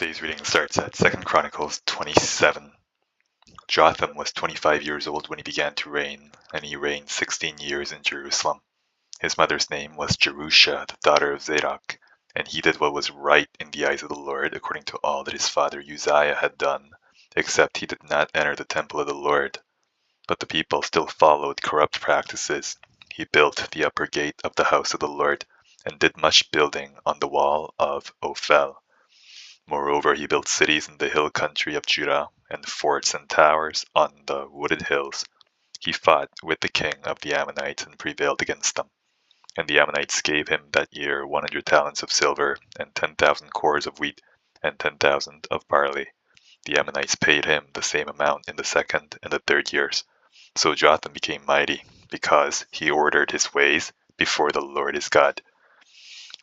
Today's reading starts at 2 Chronicles 27. Jotham was 25 years old when he began to reign, and he reigned 16 years in Jerusalem. His mother's name was Jerusha, the daughter of Zadok, and he did what was right in the eyes of the Lord, according to all that his father Uzziah had done, except he did not enter the temple of the Lord. But the people still followed corrupt practices. He built the upper gate of the house of the Lord, and did much building on the wall of Ophel. Moreover, he built cities in the hill country of Judah, and forts and towers on the wooded hills. He fought with the king of the Ammonites and prevailed against them. And the Ammonites gave him that year 100 talents of silver, and 10,000 cores of wheat, and 10,000 of barley. The Ammonites paid him the same amount in the second and the third years. So Jotham became mighty, because he ordered his ways before the Lord his God.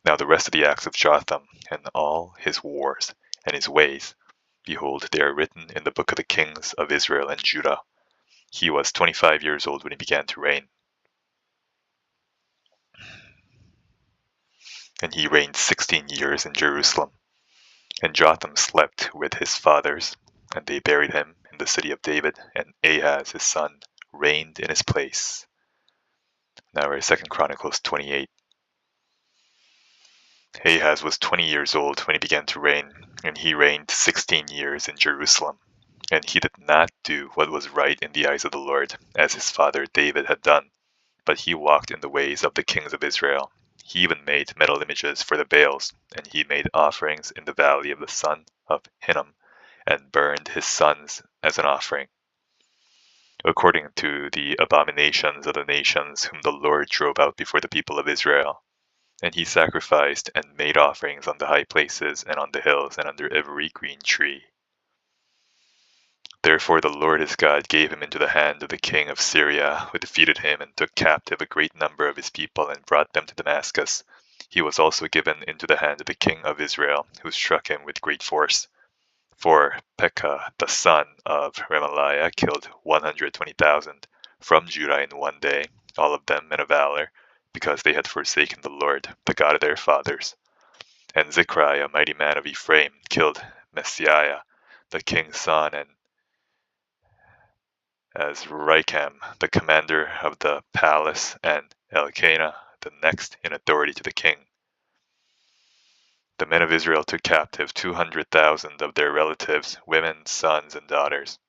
Now the rest of the acts of Jotham, and all his wars, and his ways, behold, they are written in the book of the kings of Israel and Judah. He was 25 years old when he began to reign. And he reigned 16 years in Jerusalem. And Jotham slept with his fathers, and they buried him in the city of David, and Ahaz his son reigned in his place. Now we're 2 Chronicles 28. Ahaz was 20 years old when he began to reign, and he reigned 16 years in Jerusalem. And he did not do what was right in the eyes of the Lord, as his father David had done, but he walked in the ways of the kings of Israel. He even made metal images for the Baals, and he made offerings in the valley of the son of Hinnom, and burned his sons as an offering, according to the abominations of the nations whom the Lord drove out before the people of Israel. And he sacrificed and made offerings on the high places and on the hills and under every green tree. Therefore the Lord his God gave him into the hand of the king of Syria, who defeated him and took captive a great number of his people and brought them to Damascus. He was also given into the hand of the king of Israel, who struck him with great force. For Pekah, the son of Remaliah, killed 120,000 from Judah in one day, all of them men of valor, because they had forsaken the Lord, the God of their fathers. And Zechariah, a mighty man of Ephraim, killed Messiah, the king's son, and Azrikam, the commander of the palace, and Elkanah, the next in authority to the king. The men of Israel took captive 200,000 of their relatives, women, sons, and daughters.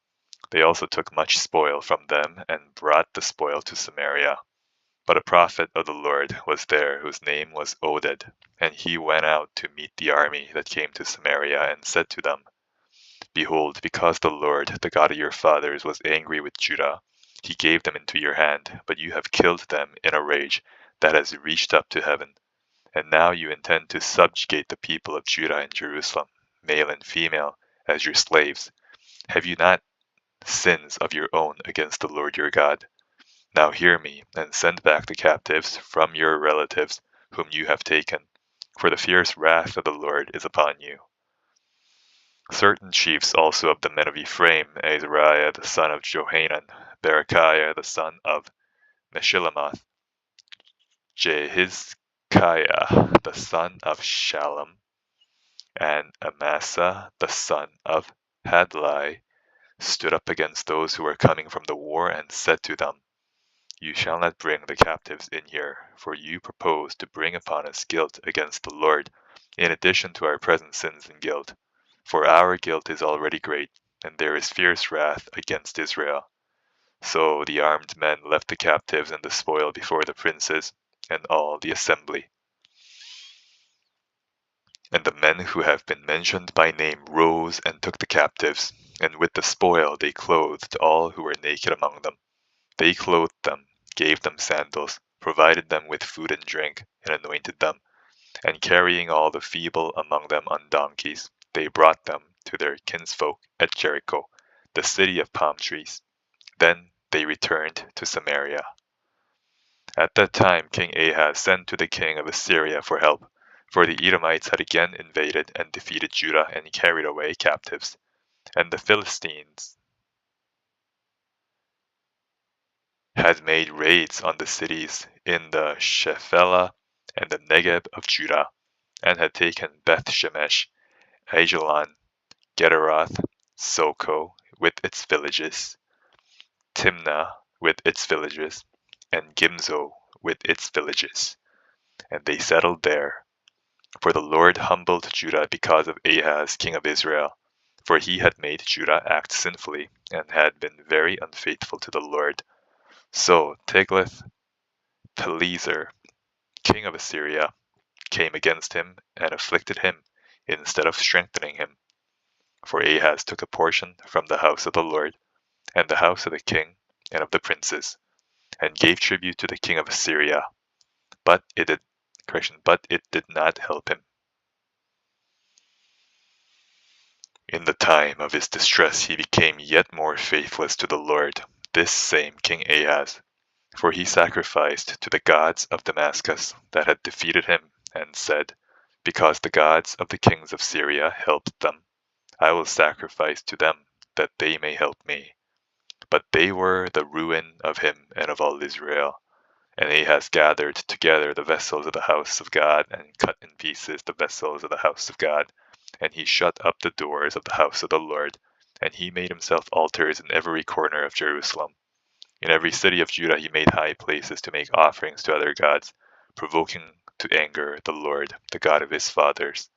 They also took much spoil from them and brought the spoil to Samaria. But a prophet of the Lord was there, whose name was Oded, and he went out to meet the army that came to Samaria, and said to them, Behold, because the Lord, the God of your fathers, was angry with Judah, he gave them into your hand, but you have killed them in a rage that has reached up to heaven. And now you intend to subjugate the people of Judah and Jerusalem, male and female, as your slaves. Have you not sins of your own against the Lord your God? Now hear me, and send back the captives from your relatives whom you have taken, for the fierce wrath of the Lord is upon you. Certain chiefs also of the men of Ephraim, Azariah the son of Johanan, Berechiah the son of Meshillemoth, Jehizkiah the son of Shallum, and Amasa the son of Hadlai, stood up against those who were coming from the war, and said to them, You shall not bring the captives in here, for you propose to bring upon us guilt against the Lord, in addition to our present sins and guilt. For our guilt is already great, and there is fierce wrath against Israel. So the armed men left the captives and the spoil before the princes and all the assembly. And the men who have been mentioned by name rose and took the captives, and with the spoil they clothed all who were naked among them. They clothed them, gave them sandals, provided them with food and drink, and anointed them. And carrying all the feeble among them on donkeys, they brought them to their kinsfolk at Jericho, the city of palm trees. Then they returned to Samaria. At that time King Ahaz sent to the king of Assyria for help, for the Edomites had again invaded and defeated Judah and carried away captives. And the Philistines had made raids on the cities in the Shephelah and the Negeb of Judah, and had taken Beth Shemesh, Aijalon, Gederoth, Soko with its villages, Timnah with its villages, and Gimzo with its villages. And they settled there. For the Lord humbled Judah because of Ahaz, king of Israel, for he had made Judah act sinfully, and had been very unfaithful to the Lord. So Tiglath-Pileser, king of Assyria, came against him, and afflicted him, instead of strengthening him. For Ahaz took a portion from the house of the Lord, and the house of the king, and of the princes, and gave tribute to the king of Assyria. But it did not help him. In the time of his distress he became yet more faithless to the Lord, this same King Ahaz. For he sacrificed to the gods of Damascus that had defeated him, and said, Because the gods of the kings of Syria helped them, I will sacrifice to them, that they may help me. But they were the ruin of him and of all Israel. And Ahaz gathered together the vessels of the house of God, and cut in pieces the vessels of the house of God. And he shut up the doors of the house of the Lord, and he made himself altars in every corner of Jerusalem. In every city of Judah he made high places to make offerings to other gods, provoking to anger the Lord, the God of his fathers.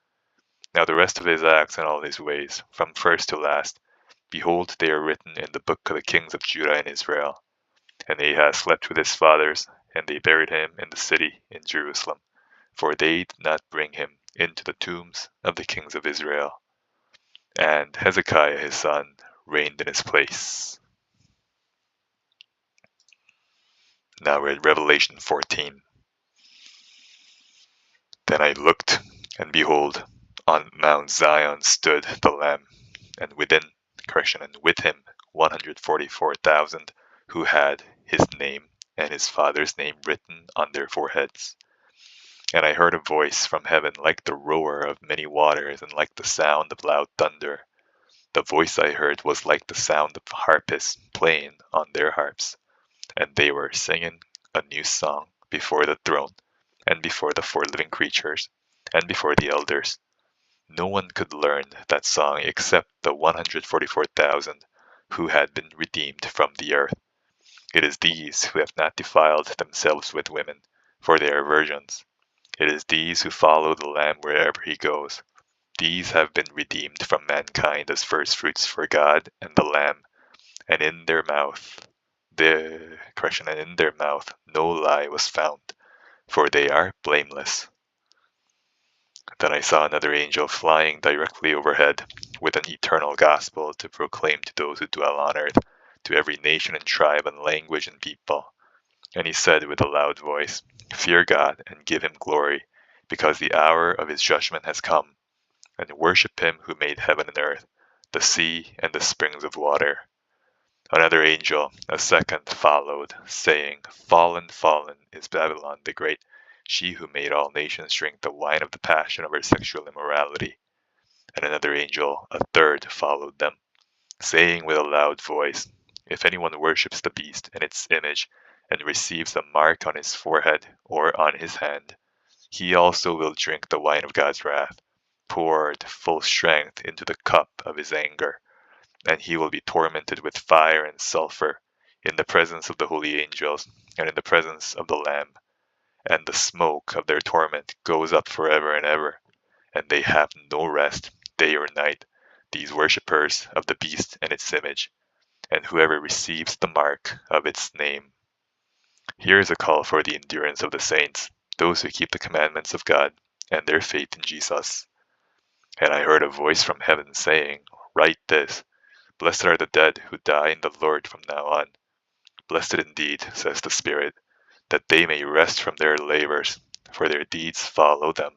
Now the rest of his acts and all his ways, from first to last, behold, they are written in the book of the kings of Judah and Israel. And Ahaz slept with his fathers, and they buried him in the city in Jerusalem, for they did not bring him into the tombs of the kings of Israel. And Hezekiah his son reigned in his place. Now we're at Revelation 14. Then I looked, and behold, on Mount Zion stood the Lamb, and with him 144,000 who had his name and his father's name written on their foreheads. And I heard a voice from heaven like the roar of many waters, and like the sound of loud thunder. The voice I heard was like the sound of harpists playing on their harps, and they were singing a new song before the throne, and before the four living creatures, and before the elders. No one could learn that song except the 144,000 who had been redeemed from the earth. It is these who have not defiled themselves with women, for they are virgins. It is these who follow the Lamb wherever he goes. These have been redeemed from mankind as firstfruits for God and the Lamb, and in their mouth no lie was found, for they are blameless. Then I saw another angel flying directly overhead, with an eternal gospel to proclaim to those who dwell on earth, to every nation and tribe and language and people. And he said with a loud voice, Fear God and give him glory, because the hour of his judgment has come, and worship him who made heaven and earth, the sea and the springs of water. Another angel, a second, followed, saying, Fallen, fallen is Babylon the great, she who made all nations drink the wine of the passion of her sexual immorality. And another angel, a third, followed them, saying with a loud voice, If anyone worships the beast and its image, and receives a mark on his forehead or on his hand, he also will drink the wine of God's wrath, poured full strength into the cup of his anger. And he will be tormented with fire and sulfur in the presence of the holy angels and in the presence of the Lamb. And the smoke of their torment goes up forever and ever, and they have no rest day or night, these worshippers of the beast and its image, and whoever receives the mark of its name. Here is a call for the endurance of the saints, those who keep the commandments of God and their faith in Jesus. And I heard a voice from heaven saying, Write this, Blessed are the dead who die in the Lord from now on. Blessed indeed, says the Spirit, that they may rest from their labors, for their deeds follow them.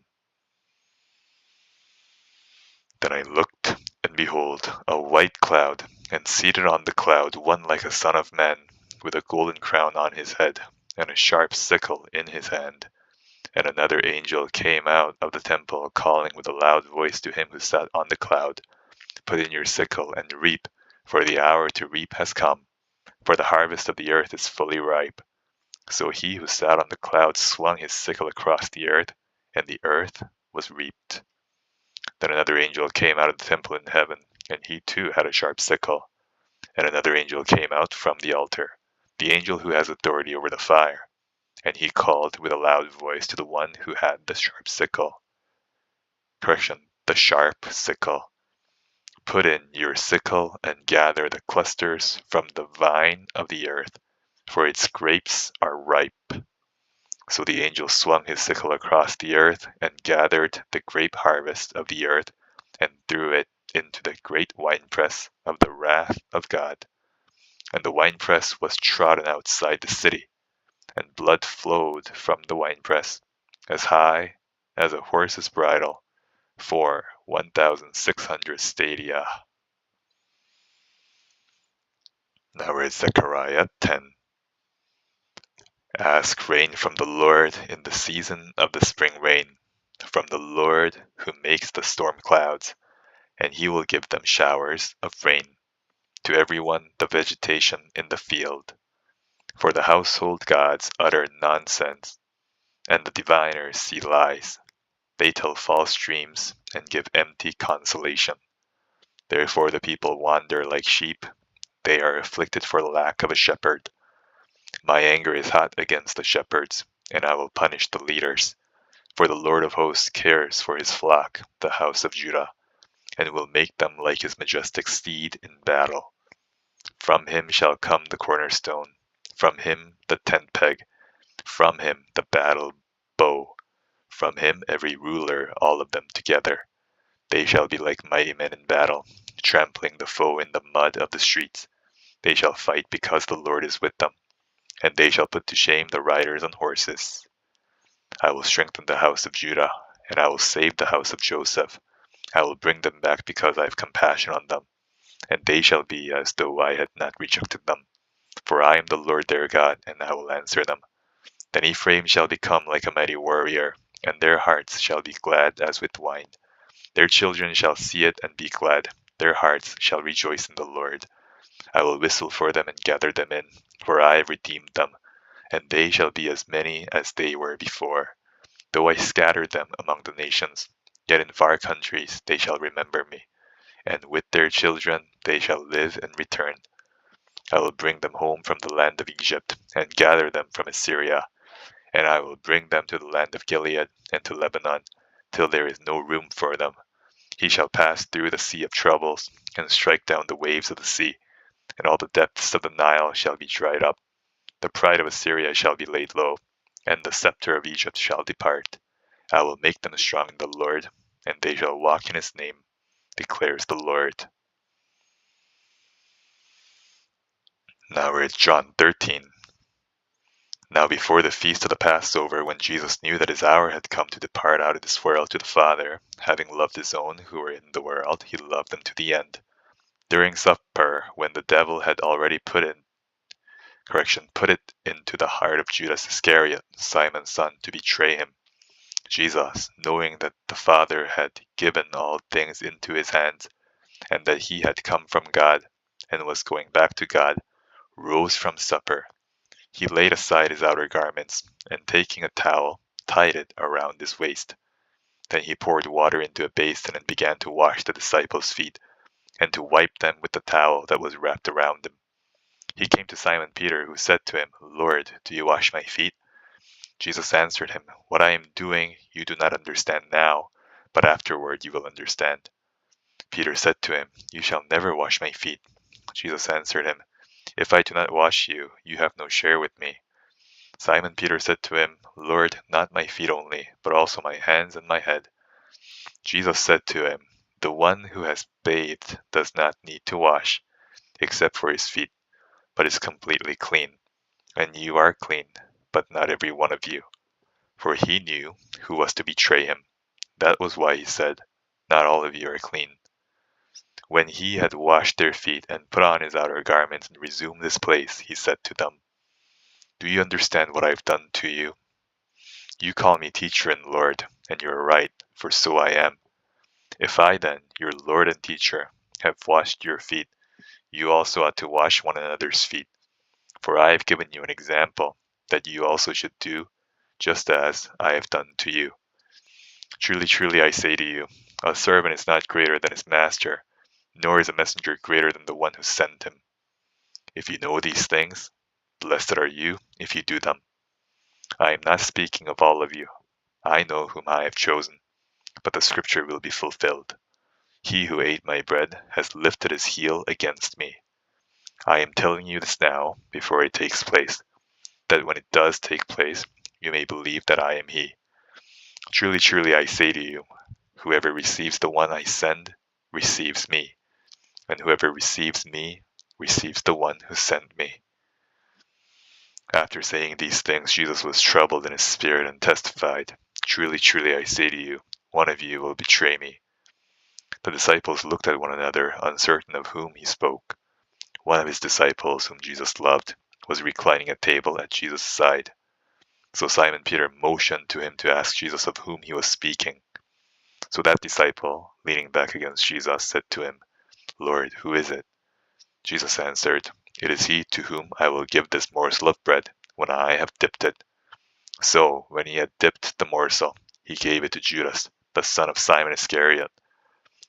Then I looked, and behold, a white cloud, and seated on the cloud one like a son of man, with a golden crown on his head, and a sharp sickle in his hand. And another angel came out of the temple, calling with a loud voice to him who sat on the cloud, Put in your sickle and reap, for the hour to reap has come, for the harvest of the earth is fully ripe. So he who sat on the cloud swung his sickle across the earth, and the earth was reaped. Then another angel came out of the temple in heaven, and he too had a sharp sickle. And another angel came out from the altar, the angel who has authority over the fire. And he called with a loud voice to the one who had the sharp sickle. Correction, the sharp sickle. Put in your sickle and gather the clusters from the vine of the earth, for its grapes are ripe. So the angel swung his sickle across the earth and gathered the grape harvest of the earth and threw it into the great winepress of the wrath of God. And the winepress was trodden outside the city, and blood flowed from the winepress as high as a horse's bridle for 1,600 stadia. Now we're at Zechariah 10. Ask rain from the Lord in the season of the spring rain, from the Lord who makes the storm clouds, and he will give them showers of rain, to everyone the vegetation in the field. For the household gods utter nonsense, and the diviners see lies. They tell false dreams and give empty consolation. Therefore the people wander like sheep. They are afflicted for lack of a shepherd. My anger is hot against the shepherds, and I will punish the leaders. For the Lord of hosts cares for his flock, the house of Judah, and will make them like his majestic steed in battle. From him shall come the cornerstone, from him the tent peg, from him the battle bow, from him every ruler, all of them together. They shall be like mighty men in battle, trampling the foe in the mud of the streets. They shall fight because the Lord is with them, and they shall put to shame the riders on horses. I will strengthen the house of Judah, and I will save the house of Joseph. I will bring them back because I have compassion on them, and they shall be as though I had not rejected them. For I am the Lord their God, and I will answer them. Then Ephraim shall become like a mighty warrior, and their hearts shall be glad as with wine. Their children shall see it and be glad. Their hearts shall rejoice in the Lord. I will whistle for them and gather them in, for I have redeemed them, and they shall be as many as they were before. Though I scattered them among the nations, yet in far countries they shall remember me, and with their children they shall live and return. I will bring them home from the land of Egypt, and gather them from Assyria, and I will bring them to the land of Gilead and to Lebanon, till there is no room for them. He shall pass through the sea of troubles, and strike down the waves of the sea, and all the depths of the Nile shall be dried up. The pride of Assyria shall be laid low, and the scepter of Egypt shall depart. I will make them strong in the Lord, and they shall walk in his name, declares the Lord. Now we're at John 13. Now before the feast of the Passover, when Jesus knew that his hour had come to depart out of this world to the Father, having loved his own who were in the world, he loved them to the end. During supper, when the devil had already put it into the heart of Judas Iscariot, Simon's son, to betray him, Jesus, knowing that the Father had given all things into his hands, and that he had come from God, and was going back to God, rose from supper. He laid aside his outer garments, and taking a towel, tied it around his waist. Then he poured water into a basin and began to wash the disciples' feet, and to wipe them with the towel that was wrapped around him. He came to Simon Peter, who said to him, Lord, do you wash my feet? Jesus answered him, What I am doing you do not understand now, but afterward you will understand. Peter said to him, You shall never wash my feet. Jesus answered him, If I do not wash you, you have no share with me. Simon Peter said to him, Lord, not my feet only, but also my hands and my head. Jesus said to him, The one who has bathed does not need to wash, except for his feet, but is completely clean. And you are clean, but not every one of you. For he knew who was to betray him. That was why he said, Not all of you are clean. When he had washed their feet and put on his outer garments and resumed his place, he said to them, Do you understand what I have done to you? You call me teacher and Lord, and you are right, for so I am. If I then, your Lord and teacher, have washed your feet, you also ought to wash one another's feet. For I have given you an example, that you also should do, just as I have done to you. Truly, truly, I say to you, a servant is not greater than his master, nor is a messenger greater than the one who sent him. If you know these things, blessed are you if you do them. I am not speaking of all of you. I know whom I have chosen, but the scripture will be fulfilled. He who ate my bread has lifted his heel against me. I am telling you this now, before it takes place, that when it does take place, you may believe that I am he. Truly, truly, I say to you, whoever receives the one I send receives me, and whoever receives me receives the one who sent me. After saying these things, Jesus was troubled in his spirit and testified, Truly, truly, I say to you, one of you will betray me. The disciples looked at one another, uncertain of whom he spoke. One of his disciples, whom Jesus loved, was reclining at table at Jesus' side. So Simon Peter motioned to him to ask Jesus of whom he was speaking. So that disciple, leaning back against Jesus, said to him, Lord, who is it? Jesus answered, It is he to whom I will give this morsel of bread when I have dipped it. So, when he had dipped the morsel, he gave it to Judas, the son of Simon Iscariot.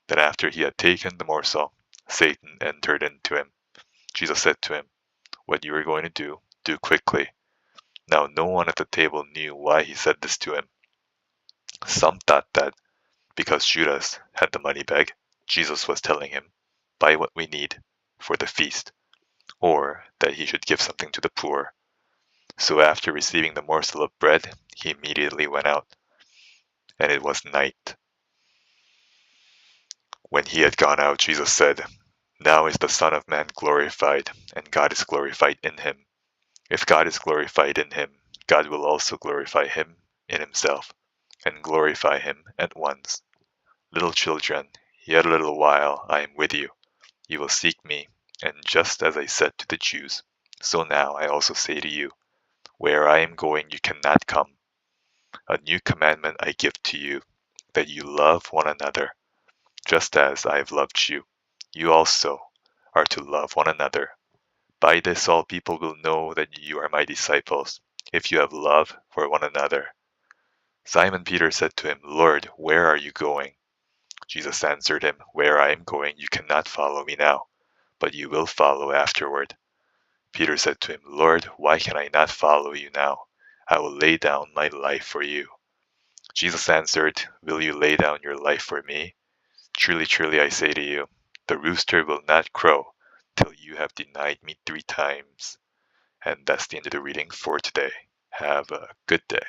Then after he had taken the morsel, Satan entered into him. Jesus said to him, What you are going to do, do quickly. Now no one at the table knew why he said this to him. Some thought that, because Judas had the money bag, Jesus was telling him, Buy what we need for the feast, or that he should give something to the poor. So after receiving the morsel of bread, he immediately went out. And it was night. When he had gone out, Jesus said, Now is the Son of Man glorified, and God is glorified in him. If God is glorified in him, God will also glorify him in himself, and glorify him at once. Little children, yet a little while I am with you. You will seek me, and just as I said to the Jews, so now I also say to you, where I am going you cannot come. A new commandment I give to you, that you love one another. Just as I have loved you, you also are to love one another. By this all people will know that you are my disciples, if you have love for one another. Simon Peter said to him, Lord, where are you going? Jesus answered him, Where I am going you cannot follow me now, but you will follow afterward. Peter said to him, Lord, why can I not follow you now? I will lay down my life for you. Jesus answered, Will you lay down your life for me? Truly, truly, I say to you, the rooster will not crow till you have denied me 3 times. And that's the end of the reading for today. Have a good day.